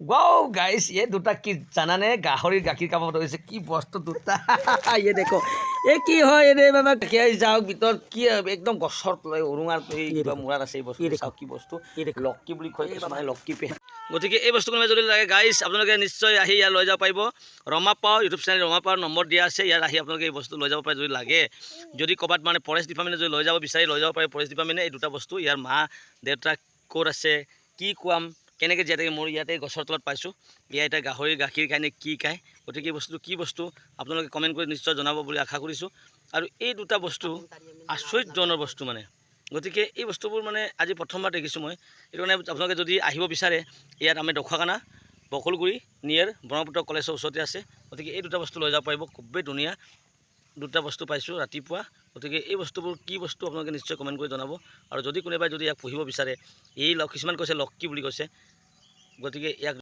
wow guys ये दुटा की জানানে গাহৰিৰ গাখীৰ কামত হৈছে কি বস্তু দুটা ये देखो ये কি হয় এনে বাবা খেয়াই যাওক ভিতৰত কি একদম গছৰ তলে উৰুঙাৰ এই কিবা মুৰাত আছে এই বস্তু চাওক কি বস্তু লক্কি বুলি কয় মানে লক্কি পে গতিকে এই বস্তু কোনোবাই যদি লাগে গাইস আপোনালোকে নিশ্চয় আহি ইয়াত লৈ যাব পাৰিব ৰমা পাও ইউটিউব চেনেল ৰমা পাও নম্বৰ দিয়া আছে ইয়াত আহি আপোনালোকে এই বস্তু লৈ যাব পাৰে যদি লাগে যদি ক'বাত মানে ফৰেষ্ট ডিপাৰ্টমেণ্টে যদি লৈ যাব বিচাৰি লৈ যাব পাৰে ফৰেষ্ট ডিপাৰ্টমেণ্টে এই দুটা বস্তু ইয়াৰ মা দেউতা ক'ত আছে কি কোৱাম কেনেকৈ জীয়াই থাকে মোৰ ইয়াতে গছৰ তলত পাইছোঁ ইয়াত এতিয়া গাহৰিৰ গাখীৰ খায়নে কি খায় গতিকে এই বস্তুটো কি বস্তু আপোনালোকে কমেণ্ট কৰি নিশ্চয় জনাব বুলি আশা কৰিছোঁ আৰু এই দুটা বস্তু আচৰিতজনক বস্তু মানে গতিকে এই বস্তুবোৰ মানে আজি প্ৰথমবাৰ দেখিছোঁ মই এইটো কাৰণে আপোনালোকে যদি আহিব বিচাৰে ইয়াত আমি দখুৱাখানা বকলগুৰি নিয়েৰ ব্ৰহ্মপুত্ৰ কলেজৰ ওচৰতে আছে গতিকে এই দুটা বস্তু লৈ যাব পাৰিব খুবেই ধুনীয়া দুটা বস্তু পাইছোঁ ৰাতিপুৱা গতিকে এই বস্তুবোৰ কি বস্তু আপোনালোকে নিশ্চয় কমেণ্ট কৰি জনাব আৰু যদি কোনোবাই যদি ইয়াক পুহিব বিচাৰে এই কিছুমান কৈছে লক্কি বুলি কৈছে গতিকে ইয়াক